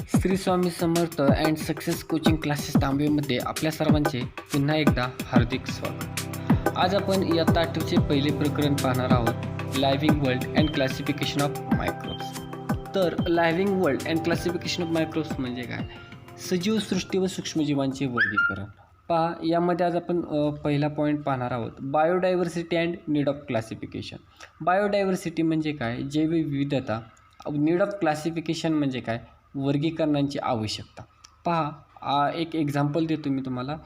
Shri Swami Samarth and success coaching classes तांबेमध्ये आपल्या सर्वांचे पुन्हा एकदा हार्दिक स्वागत. आज आपण इयत्ता 8चे पहिले प्रकरण पाहणार आहोत, living world and classification of microbes. तर living world and classification of microbes म्हणजे काय? सजीव सृष्टी व सूक्ष्मजीवांचे वर्गीकरण. पहा, यामध्ये आज आपण पहिला पॉईंट पाहणार आहोत, biodiversity and need of classification. Biodiversity म्हणजे काय? जैवविविधता. नीड ऑफ क्लासिफिकेशन म्हणजे काय? वर्गीकरणांची आवश्यकता. पहा, एक एक्झाम्पल देतो मी तुम्हाला.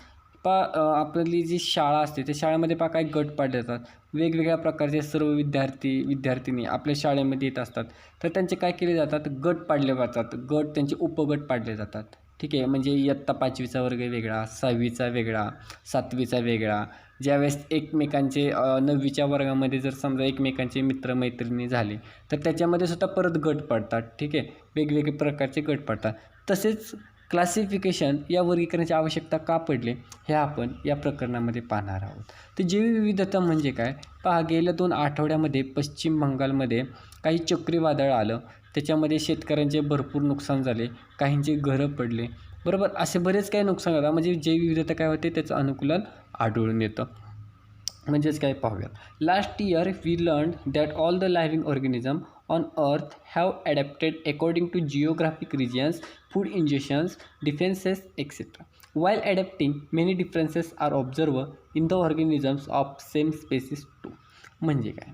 आपली जी शाळा असते त्या शाळेमध्ये काही गट पाडले जातात. वेगवेगळ्या प्रकारचे सर्व विद्यार्थिनी आपल्या शाळेमध्ये येत असतात. तर त्यांचे काय केले जातात? गट पाडले जातात. त्यांचे उपगट पाडले जातात. ठीक आहे, म्हणजे इयत्ता 5वीचा वर्ग वेगळा, 6वीचा वेगळा, 7वीचा वेगळा. ज्यावेळेस एकमेकांचे 9वीच्या वर्गामध्ये जर समजा एकमेकांचे मित्रमैत्रिणी झाले तर त्याच्यामध्ये सुद्धा परत गट पडतात. ठीक आहे, वेगवेगळे प्रकारचे गट पडतात. तसेच क्लासिफिकेशन या वर्गीकरणाची आवश्यकता का पडले हे आपण या प्रकरणामध्ये पाहणार आहोत. तर जैवविविधता म्हणजे काय? पहा, गेल्या 2 आठवड्यामध्ये पश्चिम बंगालमध्ये काही चक्रीवादळ आलं. त्याच्यामध्ये शेतकऱ्यांचे भरपूर नुकसान झाले, काहींचे घरं पडले, बरोबर. असे बरेच काही नुकसान झालं. म्हणजे जैवविविधता काय होते, त्याचं अनुकूलन आढळून येतं. म्हणजेच काय पाहूया. Last year we learn that all the living organism on earth have adapted according to geographic regions, food injections, defences etcetera. While adapting, many differences are observed in the organisms of same species too. म्हणजे काय?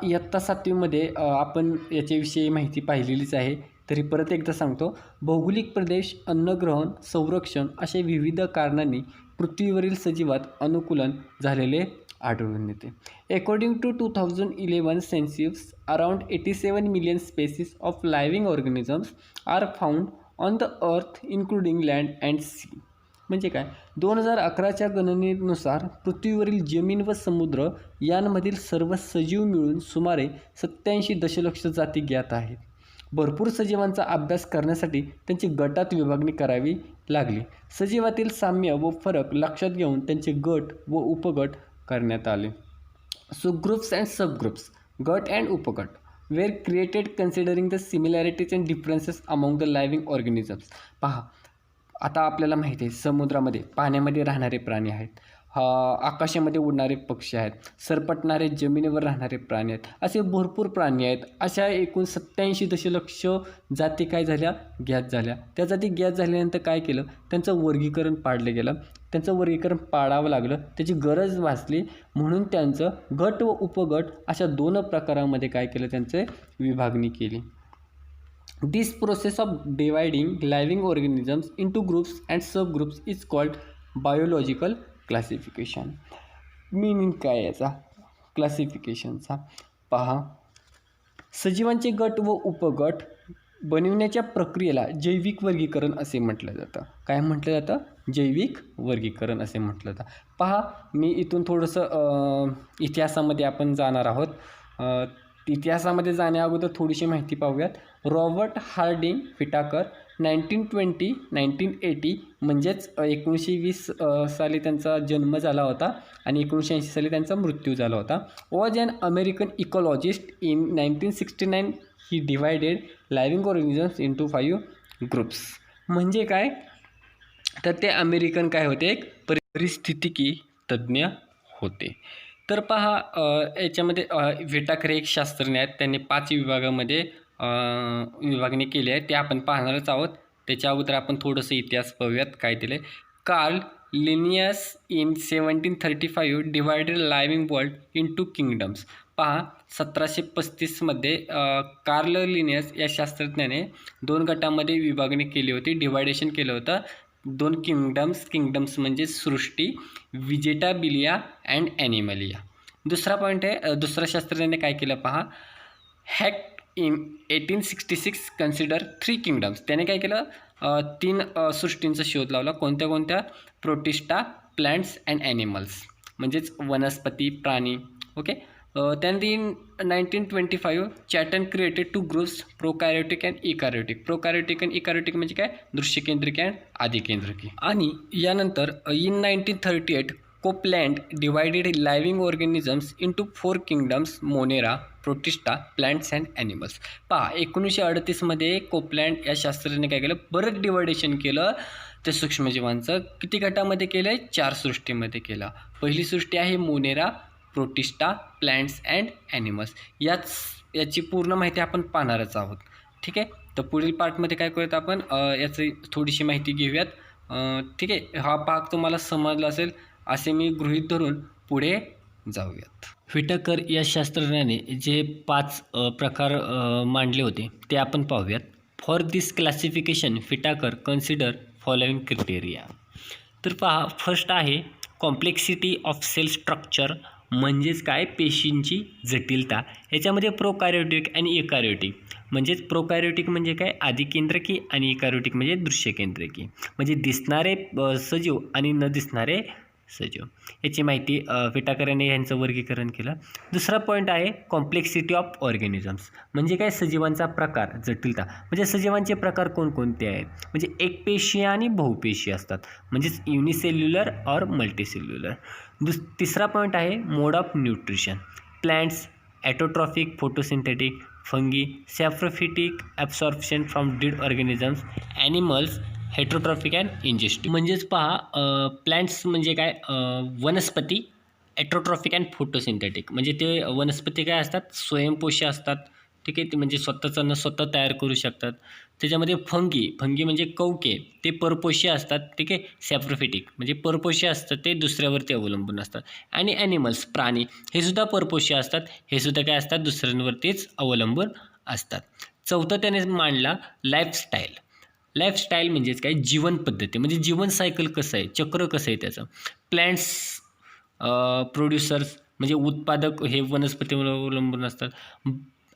इयत्ता 7वीमध्ये आपण याच्याविषयी माहिती पाहिलेलीच आहे, तरी परत एकदा सांगतो. भौगोलिक प्रदेश, अन्नग्रहण, संरक्षण अशा विविध कारणांनी पृथ्वीवरील सजीवात अनुकूलन झालेले आढळून येते. According to 2011 census, around 87 million species of living organisms are found on the earth including land and sea. म्हणजे काय? 2011च्या गणनेनुसार पृथ्वीवरील जमीन व समुद्र यांमधील सर्व सजीव मिळून सुमारे 87 दशलक्ष जाती ज्ञात आहेत. भरपूर सजीवांचा अभ्यास करण्यासाठी त्यांची गटात विभागणी करावी लागली. सजीवातील साम्य व फरक लक्षात घेऊन त्यांचे गट व उपगट करण्यात आले. सो ग्रुप्स अँड सबग्रुप्स, गट अँड उपगट were created considering the similarities and differences among the living organisms. पहा, आता आपल्याला माहिती आहे, समुद्रामध्ये पाण्यामध्ये राहणारे प्राणी आहेत, आकाशामध्ये उडणारे पक्षी आहेत, सरपटणारे जमिनीवर राहणारे प्राणी आहेत, असे भरपूर प्राणी आहेत. अशा एकूण 87 दशलक्ष जाती काय झाल्या? ज्ञात झाल्या. त्या जाती ज्ञात झाल्यानंतर काय केलं? त्यांचं वर्गीकरण पाडलं गेलं. त्यांचं वर्गीकरण पाडावं लागलं, त्याची गरज भासली, म्हणून त्यांचं गट व उपगट अशा 2 प्रकारामध्ये काय केलं? त्यांचे विभागणी केली. This process of dividing living organisms into groups and sub groups is called biological classification. Meaning काय याचा क्लासिफिकेशनचा? पहा, सजीवांचे गट व उपगट बनविण्याच्या प्रक्रियेला जैविक वर्गीकरण असे म्हटलं जातं. काय म्हटलं जातं? जैविक वर्गीकरण असे म्हटलं जातं. पहा, मी इथून थोडंसं इतिहासामध्ये आपण जाणार आहोत. इतिहासामध्ये जाण्या अगोदर थोडीशी माहिती पाहूयात. रॉबर्ट हार्डिंग फिटाकर 1920-1980 म्हणजेच 1920 साली त्यांचा जन्म झाला होता आणि 1980 साली त्यांचा मृत्यू झाला होता. Was an American ecologist. In 1969 he divided living organisms into 5 groups. म्हणजे काय? तर ते अमेरिकन काय होते? एक परिस्थितिकी तज्ज्ञ होते. तर पहा, याच्यामध्ये विटाकर एक शास्त्रज्ञ आहेत. त्यांनी 5 विभागामध्ये विभागणी केली आहे, ते आपण पाहणारच आहोत. त्याच्या अगोदर आपण थोडंसं इतिहास पाहूयात काय दिलं आहे. Carl Linnaeus in 1735 divided living world into kingdoms. पहा, 1735मध्ये कार्ल लिनियस या शास्त्रज्ञाने 2 गटामध्ये विभागणी केली होती, डिवायडेशन केलं होतं. 2 किंगडम्स म्हणजे सृष्टी, विजेटाबिलिया अँड ॲनिमलिया. दुसरा पॉईंट आहे, दुसऱ्या शास्त्रज्ञाने काय केलं? पहा, हॅक्ट इन 1866 कन्सिडर 3 किंगडम्स. त्याने काय केलं? 3 सृष्टींचा शोध लावला. कोणत्या? प्रोटिस्टा, प्लांट्स अँड ॲनिमल्स, म्हणजेच वनस्पती, प्राणी. ओके. त्यानंतर 1925 Chatton created 2 groups, prokaryotic and eukaryotic. Prokaryotic and eukaryotic म्हणजे काय? दृश्यकेंद्रिक अँड आदिकेंद्रिकी. आणि यानंतर in 1938 Copeland divided living organisms into 4 kingdoms, Monera, Protista, plants and animals. पहा 1938मध्ये कोपलँड या शास्त्रज्ञाने काय केलं, बरंच डिवायडेशन केलं ते सूक्ष्मजीवांचं. किती गटामध्ये केलं आहे? 4 सृष्टीमध्ये केलं. पहिली सृष्टी आहे Monera, Protista, plants and animals. याची पूर्ण माहिती आपण पाहणारच आहोत. ठीक आहे, तर पुढील पार्टमध्ये काय करूयात आपण याची थोडीशी माहिती घेऊयात. ठीक आहे, हा भाग तुम्हाला समजला असेल असे मी गृहीत धरून पुढे जाऊयात. व्हिटकर या शास्त्रज्ञाने जे 5 प्रकार मांडले होते ते आपण पाहूयात. For this classification Whittaker consider following criteria. तर पहा, फर्स्ट आहे कॉम्प्लेक्सिटी ऑफ सेल स्ट्रक्चर, म्हणजेच काय, पेशींची जटिलता. याच्यामध्ये प्रोकॅरियोटिक आणि एकारियोटिक. म्हणजेच प्रोकॅरियोटिक म्हणजे काय, आदिकेंद्रकी, आणि एकारियोटिक म्हणजे दृश्यकेंद्रकी, म्हणजे दिसणारे सजीव आणि न दिसणारे सजीव. याची माहिती व्हिटकर यांनी यांचं वर्गीकरण केलं. दुसरा पॉईंट आहे कॉम्प्लेक्सिटी ऑफ ऑर्गॅनिझम्स, म्हणजे काय, सजीवांचा प्रकार, जटिलता. म्हणजे सजीवांचे प्रकार कोणकोणते आहेत, म्हणजे एकपेशीय आणि बहुपेशीय असतात, म्हणजेच युनिसेल्युलर और मल्टीसेल्युलर. तिसरा पॉईंट आहे mode of nutrition. Plants autotrophic, photosynthetic, fungi saprophytic, absorption from dead organisms, animals heterotrophic and ingestive. म्हणजेच पहा, प्लांट्स म्हणजे काय, वनस्पती, ॲट्रोट्रॉफिक अँड फोटोसिंथेटिक, म्हणजे ते वनस्पती काय असतात, स्वयंपोषी असतात. ठीक आहे, ते म्हणजे स्वतःचं अन्न स्वतः तयार करू शकतात. त्याच्यामध्ये फंगी म्हणजे कवके, ते परपोषी असतात. ठीक आहे, सॅफ्रोफिटिक म्हणजे परपोषी असतात, ते दुसऱ्यावरती अवलंबून असतात. आणि ॲनिमल्स, प्राणी, हे सुद्धा परपोषी असतात, हे सुद्धा काय असतात, दुसऱ्यांवरतीच अवलंबून असतात. चौथं त्याने मांडला लाईफस्टाईल. लाईफस्टाईल म्हणजेच काय, जीवन पद्धती, म्हणजे जीवन सायकल कसं आहे, चक्र कसं आहे त्याचं. प्लॅन्ट्स प्रोड्युसर्स म्हणजे उत्पादक, हे वनस्पतीवर अवलंबून असतात.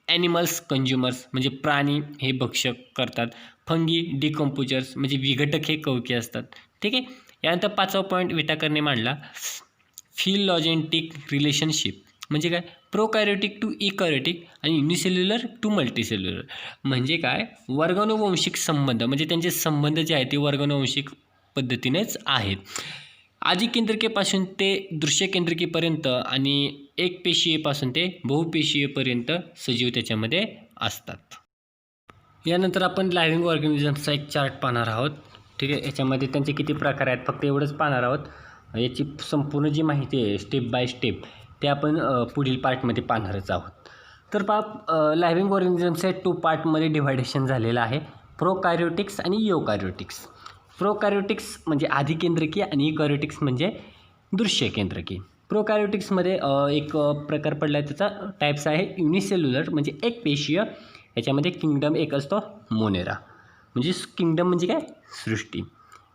ॲनिमल्स कंझ्युमर्स म्हणजे प्राणी, हे भक्षक करतात. फंगी डिकम्पोजर्स म्हणजे विघटक, हे कवके असतात. ठीक आहे, यानंतर 5वा पॉईंट व्हिटकरने मांडला फिलॉजेनेटिक रिलेशनशिप, म्हणजे काय, प्रोकॅरियोटिक टू इकॅरियोटिक आणि युनिसेल्युलर टू मल्टीसेल्युलर. म्हणजे काय, वर्गानुवंशिक संबंध, म्हणजे त्यांचे संबंध जे आहेत ते वर्गानुवंशिक पद्धतीनेच आहेत. आदिकेंद्रकीपासून ते दृश्यकेंद्रकीपर्यंत आणि एकपेशीयपासून ते बहुपेशीयपर्यंत सजीव त्याच्यामध्ये असतात. यानंतर आपण लायव्हिंग ऑर्गॅनिझम्सचा एक चार्ट पाहणार आहोत. ठीक आहे, याच्यामध्ये त्यांचे किती प्रकार आहेत फक्त एवढंच पाहणार आहोत. याची संपूर्ण जी माहिती आहे स्टेप बाय स्टेप ते आपण पुढील पार्टमध्ये पाहणारच आहोत. तर पहा, लायव्हिंग ऑर्गॅनिझम्सच्या 2 पार्टमध्ये डिव्हायडेशन झालेलं आहे, प्रोकॅरियोटिक्स आणि युकॅरियोटिक्स. प्रोकॅरियोटिक्स म्हणजे आदिकेंद्रकी आणि युकॅरियोटिक्स म्हणजे दृश्यकेंद्रकी. प्रोकॅरियोटिक्समध्ये एक प्रकार पडला आहे, त्याचा टाईप्स आहे युनिसेल्युलर म्हणजे एकपेशीय. याच्यामध्ये किंगडम एक असतो मोनेरा, म्हणजे किंगडम म्हणजे काय, सृष्टी.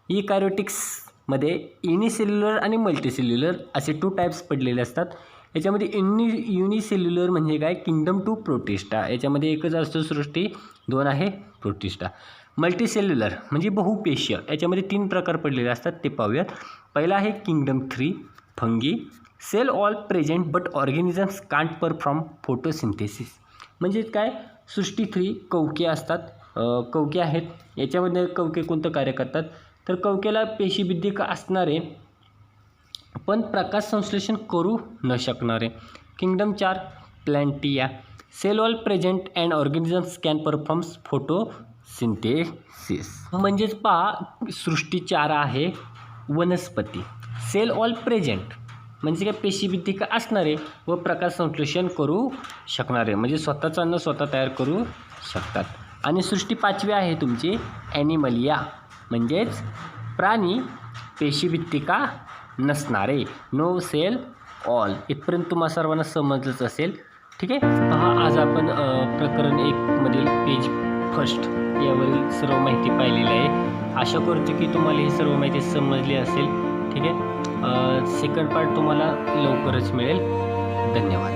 युकॅरियोटिक्समध्ये युनिसेल्युलर आणि मल्टीसेल्युलर असे 2 टाईप्स पडलेले असतात. याच्यामध्ये युनिसेल्युलर म्हणजे काय, किंगडम टू प्रोटिस्टा, याच्यामध्ये एकच असतो सृष्टी, 2 आहे प्रोटिस्टा. मल्टीसेल्युलर म्हणजे बहुपेशीय, याच्यामध्ये 3 प्रकार पडलेले असतात, ते पाहूयात. पहिला आहे kingdom 3 fungi. Cell all present but organisms can't perform photosynthesis, म्हणजे काय, सृष्टी 3 कवके असतात, कवके आहेत. याच्यामध्ये कवके कोणतं कार्य करतात, तर कवकेला पेशीबद्धिक असणारे पण प्रकाश संश्लेषण करू न शकणारे. Kingdom 4 Plantae. Cell all present and organisms can performs photosynthesis. म्हणजेच पहा, सृष्टी 4 आहे वनस्पती. सेल ऑल प्रेझेंट म्हणजे काय, पेशीबद्धिक असणारे व प्रकाश संश्लेषण करू शकणारे, म्हणजे स्वतःचं अन्न स्वतः तयार करू शकतात. आणि सृष्टी 5वी आहे तुमची ॲनिमलिया, म्हणजेच प्राणी, पेशीभित्तिका नसणारे, नो सेल ऑल. इथपर्यंत तुम्हाला सर्वांना समजलंच असेल. ठीक आहे, पहा, आज आपण प्रकरण 1 मधील पेज 1 यावरील सर्व माहिती पाहिलेली आहे. आशा करतो की तुम्हाला ही सर्व माहिती समजली असेल. ठीक आहे, सेकंड पार्ट तुम्हाला लवकरच मिळेल. धन्यवाद.